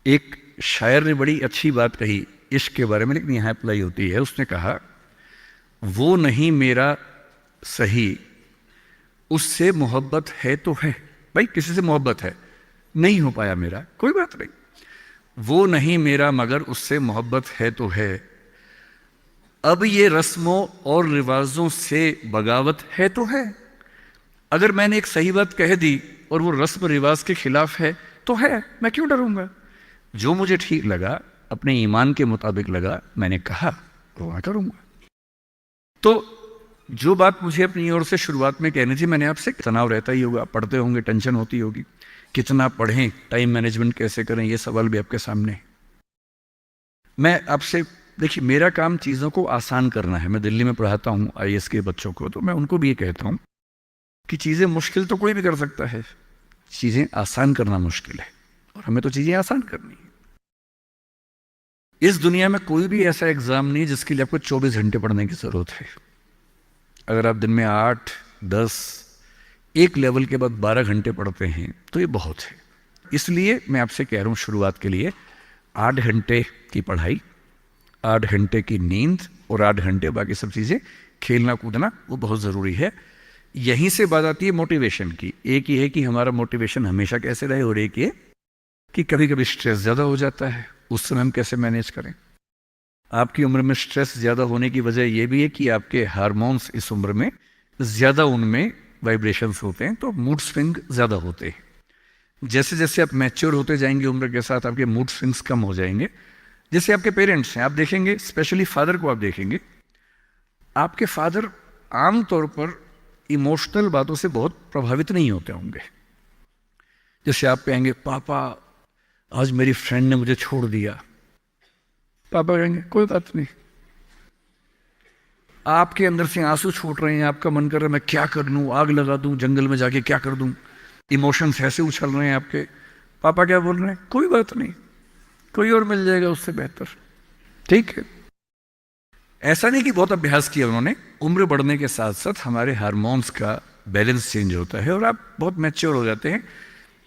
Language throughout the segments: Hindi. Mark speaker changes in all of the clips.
Speaker 1: एक शायर ने बड़ी अच्छी बात कही इश्क के बारे में, लेकिन यहाँ अप्लाई होती है। उसने कहा, वो नहीं मेरा सही, उससे मोहब्बत है तो है। भाई किसी से मोहब्बत है, नहीं हो पाया मेरा, कोई बात नहीं। वो नहीं मेरा मगर उससे मोहब्बत है तो है। अब ये रस्मों और रिवाजों से बगावत है तो है। अगर मैंने एक सही बात कह दी और वो रस्म रिवाज के खिलाफ है तो है, मैं क्यों डरूंगा। जो मुझे ठीक लगा, अपने ईमान के मुताबिक लगा, मैंने कहा वो मैं करूंगा। तो जो बात मुझे अपनी ओर से शुरुआत में कहनी थी, मैंने आपसे, तनाव रहता ही होगा, पढ़ते होंगे, टेंशन होती होगी, कितना पढ़ें, टाइम मैनेजमेंट कैसे करें, ये सवाल भी आपके सामने। मैं आपसे, देखिए मेरा काम चीज़ों को आसान करना है। मैं दिल्ली में पढ़ाता हूँ आईएएस के बच्चों को, तो मैं उनको भी ये कहता हूँ कि चीज़ें मुश्किल तो कोई भी कर सकता है, चीज़ें आसान करना मुश्किल है, और हमें तो चीज़ें आसान करनी है। इस दुनिया में कोई भी ऐसा एग्ज़ाम नहीं जिसके लिए आपको 24 घंटे पढ़ने की ज़रूरत है। अगर आप दिन में 8, 10, एक लेवल के बाद 12 घंटे पढ़ते हैं तो ये बहुत है। इसलिए मैं आपसे कह रहा हूँ, शुरुआत के लिए 8 घंटे की पढ़ाई, 8 घंटे की नींद और 8 घंटे बाकी सब चीज़ें, खेलना कूदना, वो बहुत ज़रूरी है। यहीं से बात आती है मोटिवेशन की। एक ही है कि हमारा मोटिवेशन हमेशा कैसे रहे, और एक ये कि कभी कभी स्ट्रेस ज़्यादा हो जाता है, उस समय हम कैसे मैनेज करें। आपकी उम्र में स्ट्रेस ज़्यादा होने की वजह यह भी है कि आपके हार्मोन्स इस उम्र में ज़्यादा, उनमें वाइब्रेशंस होते हैं, तो मूड स्विंग ज़्यादा होते हैं। जैसे जैसे आप मैच्योर होते जाएंगे उम्र के साथ, आपके मूड स्विंग्स कम हो जाएंगे। जैसे आपके पेरेंट्स हैं, आप देखेंगे, स्पेशली फादर को आप देखेंगे, आपके फादर आमतौर पर इमोशनल बातों से बहुत प्रभावित नहीं होते होंगे। जैसे आप कहेंगे, पापा आज मेरी फ्रेंड ने मुझे छोड़ दिया, पापा कहेंगे कोई बात नहीं। आपके अंदर से आंसू छूट रहे हैं, आपका मन कर रहा है मैं क्या कर लूं, आग लगा दूं, जंगल में जाके क्या कर दूं, इमोशंस ऐसे उछल रहे हैं आपके। पापा क्या बोल रहे हैं, कोई बात नहीं, कोई और मिल जाएगा उससे बेहतर, ठीक है। ऐसा नहीं कि बहुत अभ्यास किया उन्होंने, उम्र बढ़ने के साथ साथ हमारे हार्मोन्स का बैलेंस चेंज होता है और आप बहुत मैच्योर हो जाते हैं।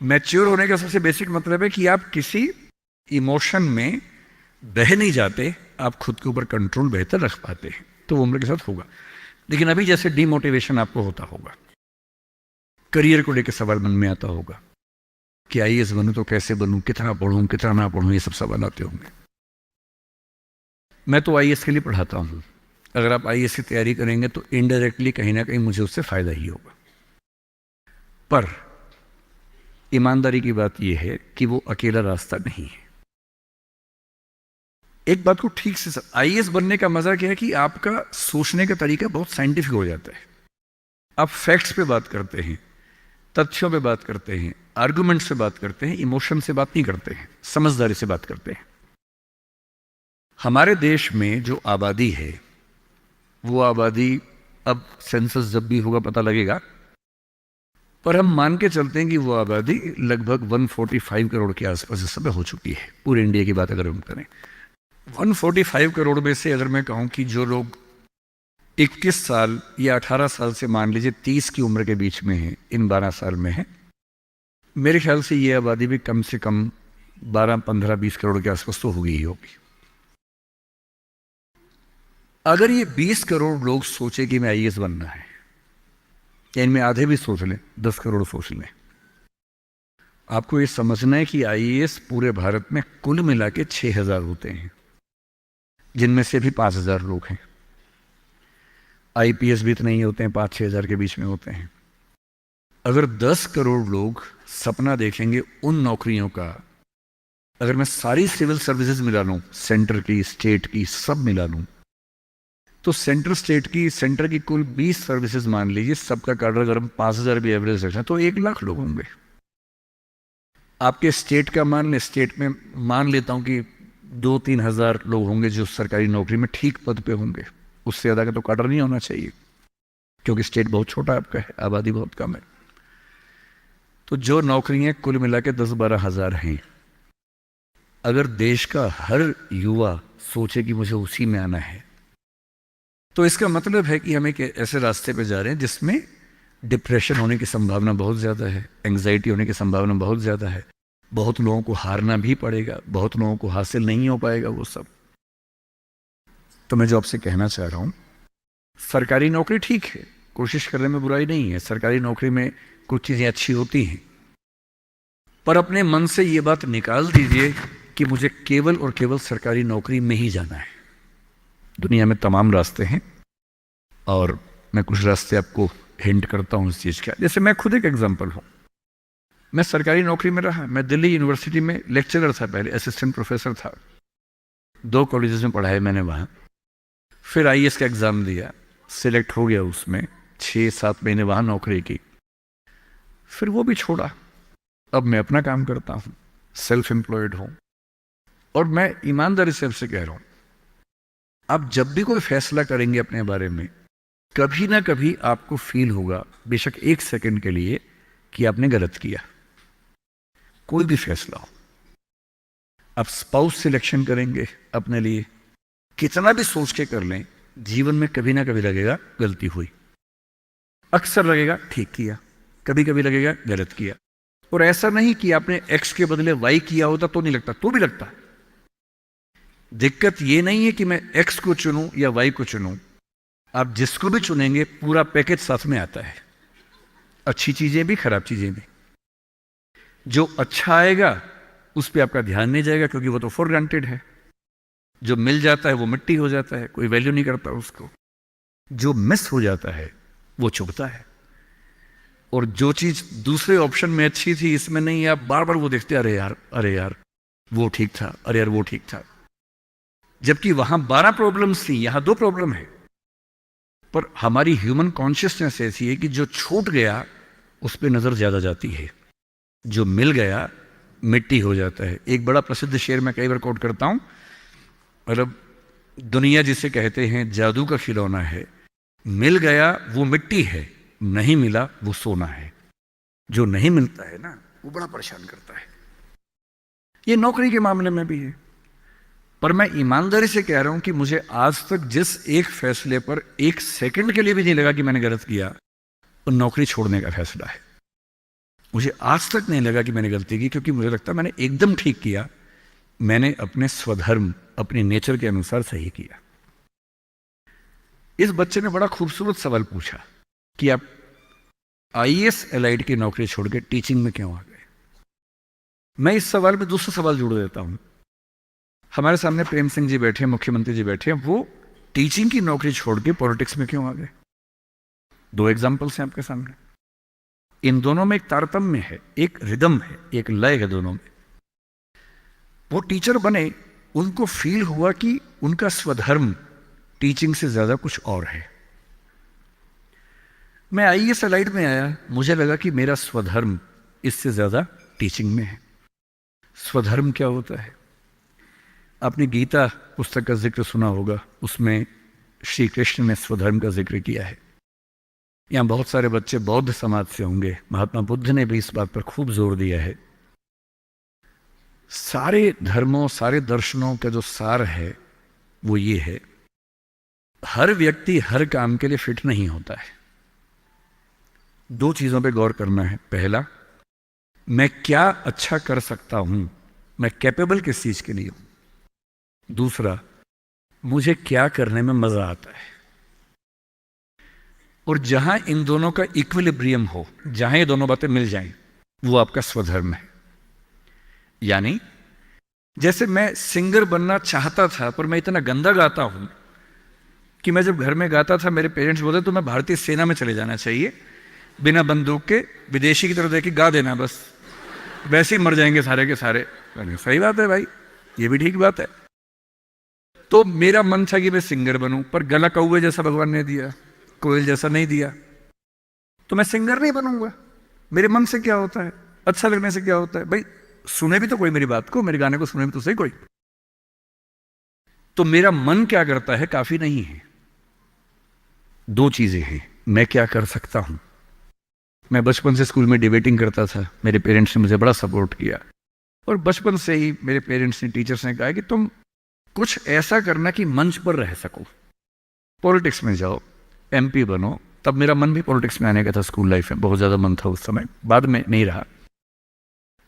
Speaker 1: मैच्योर होने का सबसे बेसिक मतलब है कि आप किसी इमोशन में बह नहीं जाते, आप खुद के ऊपर कंट्रोल बेहतर रख पाते हैं, तो उम्र के साथ होगा। लेकिन अभी जैसे डिमोटिवेशन आपको होता होगा, करियर को लेकर सवाल मन में आता होगा कि आईएएस बनूं तो कैसे बनूं, कितना पढ़ूं, कितना ना पढ़ूं, ये सब सवाल आते होंगे। मैं तो आईएएस के लिए पढ़ाता हूं। अगर आप आईएएस की तैयारी करेंगे तो इनडायरेक्टली कहीं ना कहीं मुझे उससे फायदा ही होगा। पर ईमानदारी की बात यह है कि वो अकेला रास्ता नहीं है। एक बात को ठीक से, आईएएस बनने का मजा क्या है कि आपका सोचने का तरीका बहुत साइंटिफिक हो जाता है। आप फैक्ट्स पे बात करते हैं, तथ्यों पे बात करते हैं, आर्गुमेंट से बात करते हैं, इमोशन से बात नहीं करते हैं, समझदारी से बात करते हैं। हमारे देश में जो आबादी है, वो आबादी, अब सेंसस जब भी होगा पता लगेगा, पर हम मान के चलते हैं कि वो आबादी लगभग 145 करोड़ के आसपास इस समय हो चुकी है। पूरे इंडिया की बात अगर हम करें, 145 करोड़ में से अगर मैं कहूं कि जो लोग 21 साल या 18 साल से मान लीजिए 30 की उम्र के बीच में है, इन 12 साल में है, मेरे ख्याल से ये आबादी भी कम से कम 12, 15, 20 करोड़ के आसपास तो होगी ही होगी। अगर ये 20 करोड़ लोग सोचे कि मैं आईएएस बनना है, या इनमें आधे भी सोच लें, 10 करोड़ सोच लें, आपको ये समझना है कि आईएएस पूरे भारत में कुल मिला के 6000 होते हैं, जिनमें से भी 5000 लोग हैं। आईपीएस भी इतने ही होते हैं, 5-6 हजार के बीच में होते हैं। अगर 10 करोड़ लोग सपना देखेंगे उन नौकरियों का, अगर मैं सारी सिविल सर्विसेज मिला लूं, सेंटर की, स्टेट की, सब मिला लूं, तो सेंटर की कुल 20 सर्विसेज मान लीजिए, सबका कार्डर अगर हम 5000 भी एवरेज रखें तो 1 लाख लोग होंगे। आपके स्टेट का मान लें, स्टेट में मान लेता हूं कि 2-3 हजार लोग होंगे जो सरकारी नौकरी में ठीक पद पे होंगे। उससे ज़्यादा का तो कार्डर नहीं होना चाहिए, क्योंकि स्टेट बहुत छोटा आपका है, आबादी बहुत कम है। तो जो नौकरियां कुल मिला के 10-12 हजार हैं, अगर देश का हर युवा सोचे कि मुझे उसी में आना है, तो इसका मतलब है कि हम एक ऐसे रास्ते पे जा रहे हैं जिसमें डिप्रेशन होने की संभावना बहुत ज़्यादा है, एंग्जाइटी होने की संभावना बहुत ज़्यादा है, बहुत लोगों को हारना भी पड़ेगा, बहुत लोगों को हासिल नहीं हो पाएगा वो सब। तो मैं जो आपसे कहना चाह रहा हूं, सरकारी नौकरी ठीक है, कोशिश करने में बुराई नहीं है, सरकारी नौकरी में कुछ चीजें अच्छी होती हैं, पर अपने मन से ये बात निकाल दीजिए कि मुझे केवल और केवल सरकारी नौकरी में ही जाना है। दुनिया में तमाम रास्ते हैं और मैं कुछ रास्ते आपको हिंट करता हूं इस चीज का। जैसे मैं खुद एक एग्जांपल हूं, मैं सरकारी नौकरी में रहा, मैं दिल्ली यूनिवर्सिटी में लेक्चरर था, पहले असिस्टेंट प्रोफेसर था, 2 कॉलेजेस में पढ़ाया मैंने वहां। फिर आईएएस का एग्जाम दिया, सिलेक्ट हो गया उसमें, 6-7 महीने वहां नौकरी की, फिर वो भी छोड़ा। अब मैं अपना काम करता हूं, सेल्फ एम्प्लॉयड हूं। और मैं ईमानदारी से आपसे कह रहा हूं, आप जब भी कोई फैसला करेंगे अपने बारे में, कभी ना कभी आपको फील होगा, बेशक 1 सेकंड के लिए, कि आपने गलत किया। कोई भी फैसला हो, आप स्पाउस सिलेक्शन करेंगे अपने लिए, कितना भी सोच के कर लें, जीवन में कभी ना कभी लगेगा गलती हुई, अक्सर लगेगा ठीक किया, कभी कभी लगेगा गलत किया। और ऐसा नहीं कि आपने एक्स के बदले वाई किया होता तो नहीं लगता, तो भी लगता। दिक्कत ये नहीं है कि मैं एक्स को चुनूं या वाई को चुनूं, आप जिसको भी चुनेंगे पूरा पैकेज साथ में आता है, अच्छी चीजें भी खराब चीजें भी। जो अच्छा आएगा उस पर आपका ध्यान नहीं जाएगा क्योंकि वो तो फॉर ग्रांटेड है। जो मिल जाता है वो मिट्टी हो जाता है, कोई वैल्यू नहीं करता उसको। जो मिस हो जाता है वो चुभता है। और जो चीज दूसरे ऑप्शन में अच्छी थी इसमें नहीं, आप बार बार वो देखते, अरे यार अरे यार वो ठीक था, अरे यार वो ठीक था। जबकि वहां 12 प्रॉब्लम्स थी, यहां 2 प्रॉब्लम है। पर हमारी ह्यूमन कॉन्शियसनेस ऐसी है कि जो छूट गया उस पर नजर ज्यादा जाती है, जो मिल गया मिट्टी हो जाता है। एक बड़ा प्रसिद्ध शेर मैं कई बार कोट करता हूं, मतलब दुनिया जिसे कहते हैं जादू का खिलौना है, मिल गया वो मिट्टी है, नहीं मिला वो सोना है। जो नहीं मिलता है ना वो बड़ा परेशान करता है। ये नौकरी के मामले में भी है। पर मैं ईमानदारी से कह रहा हूं कि मुझे आज तक जिस एक फैसले पर 1 सेकंड के लिए भी नहीं लगा कि मैंने गलत किया, वो नौकरी छोड़ने का फैसला है। मुझे आज तक नहीं लगा कि मैंने गलती की, क्योंकि मुझे लगता मैंने एकदम ठीक किया। मैंने अपने स्वधर्म, अपने नेचर के अनुसार सही किया। इस बच्चे ने बड़ा खूबसूरत सवाल पूछा कि आप आईएएस एलाइड की नौकरी छोड़ के टीचिंग में क्यों आ गए। मैं इस सवाल में दूसरा सवाल जोड़ देता हूं। हमारे सामने प्रेम सिंह जी बैठे, मुख्यमंत्री जी बैठे, वो टीचिंग की नौकरी छोड़ के पॉलिटिक्स में क्यों आ गए। 2 एग्जाम्पल्स हैं आपके सामने। इन दोनों में एक तारतम्य है, एक रिदम है, एक लय है दोनों में। वो टीचर बने, उनको फील हुआ कि उनका स्वधर्म टीचिंग से ज्यादा कुछ और है। मैं आईएएस एलाइड में आया, मुझे लगा कि मेरा स्वधर्म इससे ज्यादा टीचिंग में है। स्वधर्म क्या होता है? आपने गीता पुस्तक का जिक्र सुना होगा, उसमें श्री कृष्ण ने स्वधर्म का जिक्र किया है। यहां बहुत सारे बच्चे बौद्ध समाज से होंगे, महात्मा बुद्ध ने भी इस बात पर खूब जोर दिया है। सारे धर्मों, सारे दर्शनों का जो सार है वो ये है, हर व्यक्ति हर काम के लिए फिट नहीं होता है। 2 चीजों पे गौर करना है। पहला, मैं क्या अच्छा कर सकता हूं, मैं कैपेबल किस चीज के लिए हूं। दूसरा, मुझे क्या करने में मजा आता है। और जहां इन दोनों का इक्विलिब्रियम हो, जहां ये दोनों बातें मिल जाएं, वो आपका स्वधर्म है। यानी जैसे मैं सिंगर बनना चाहता था, पर मैं इतना गंदा गाता हूं कि मैं जब घर में गाता था मेरे पेरेंट्स बोलते तो मैं भारतीय सेना में चले जाना चाहिए, बिना बंदूक के विदेशी की तरफ देख के गा देना, बस वैसे ही मर जाएंगे सारे के सारे। सही बात है भाई, ये भी ठीक बात है। तो मेरा मन था कि मैं सिंगर बनूं, पर गला कौवे जैसा भगवान ने दिया, कोयल जैसा नहीं दिया, तो मैं सिंगर नहीं बनूंगा। मेरे मन से क्या होता है, अच्छा लगने से क्या होता है भाई, सुने भी तो कोई मेरी बात को, मेरे गाने को सुने भी तो सही कोई। तो मेरा मन क्या करता है काफी नहीं है। 2 चीजें हैं, मैं क्या कर सकता हूं। मैं बचपन से स्कूल में डिबेटिंग करता था, मेरे पेरेंट्स ने मुझे बड़ा सपोर्ट किया, और बचपन से ही मेरे पेरेंट्स ने, टीचर्स ने कहा कि तुम कुछ ऐसा करना कि मंच पर रह सको, पॉलिटिक्स में जाओ, एमपी बनो। तब मेरा मन भी पॉलिटिक्स में आने का था, स्कूल लाइफ में बहुत ज्यादा मन था उस समय, बाद में नहीं रहा।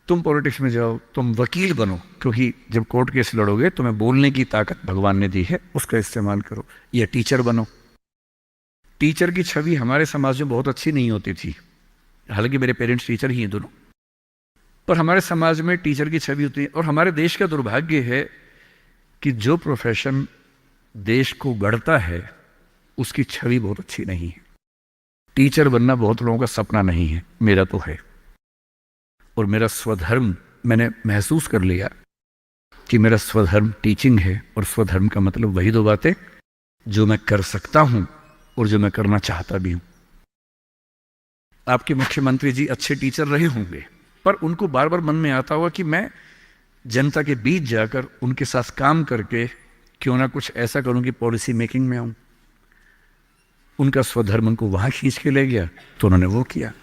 Speaker 1: तुम पॉलिटिक्स में जाओ, तुम वकील बनो, क्योंकि जब कोर्ट केस लड़ोगे तुम्हें बोलने की ताकत भगवान ने दी है, उसका इस्तेमाल करो। या टीचर बनो। टीचर की छवि हमारे समाज में बहुत अच्छी नहीं होती थी, हालांकि मेरे पेरेंट्स टीचर ही हैं दोनों, पर हमारे समाज में टीचर की छवि होती है। और हमारे देश का दुर्भाग्य है कि जो प्रोफेशन देश को गढ़ता है उसकी छवि बहुत अच्छी नहीं है। टीचर बनना बहुत लोगों का सपना नहीं है, मेरा तो है। और मेरा स्वधर्म, मैंने महसूस कर लिया कि मेरा स्वधर्म टीचिंग है। और स्वधर्म का मतलब वही दो बातें जो मैं कर सकता हूं और जो मैं करना चाहता भी हूं। आपके मुख्यमंत्री जी अच्छे टीचर रहे होंगे, पर उनको बार बार मन में आता होगा कि मैं जनता के बीच जाकर उनके साथ काम करके क्यों ना कुछ ऐसा करूं कि पॉलिसी मेकिंग में आऊं। उनका स्वधर्म उनको वहां खींच के ले गया, तो उन्होंने वो किया।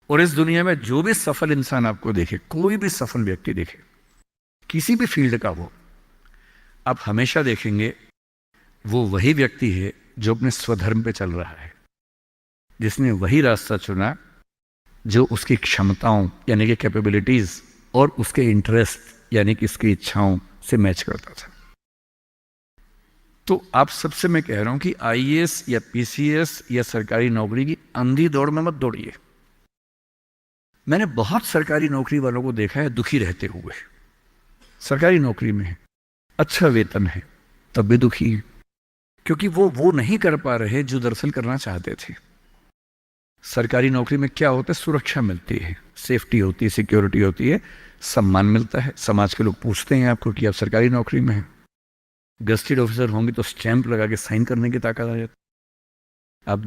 Speaker 1: और इस दुनिया में जो भी सफल इंसान आपको देखे, कोई भी सफल व्यक्ति देखे, किसी भी फील्ड का हो, आप हमेशा देखेंगे वो वही व्यक्ति है जो अपने स्वधर्म पे चल रहा है, जिसने वही रास्ता चुना जो उसकी क्षमताओं यानी कि कैपेबिलिटीज और उसके इंटरेस्ट यानी कि उसकी इच्छाओं से मैच करता था। तो आप सबसे मैं कह रहा हूं कि आईएएस या पीसीएस या सरकारी नौकरी की अंधी दौड़ में मत दौड़िए। मैंने बहुत सरकारी नौकरी वालों को देखा है दुखी रहते हुए। सरकारी नौकरी में है, अच्छा वेतन है, तब भी दुखी है, क्योंकि वो नहीं कर पा रहे जो दरअसल करना चाहते थे। सरकारी नौकरी में क्या होता है? सुरक्षा मिलती है, सेफ्टी होती है, सिक्योरिटी होती है, सम्मान मिलता है, समाज के लोग पूछते हैं आपको कि आप सरकारी नौकरी में हैं। गस्टेड ऑफिसर होंगे तो स्टैंप लगा के साइन करने की ताकत आ जाती है। आप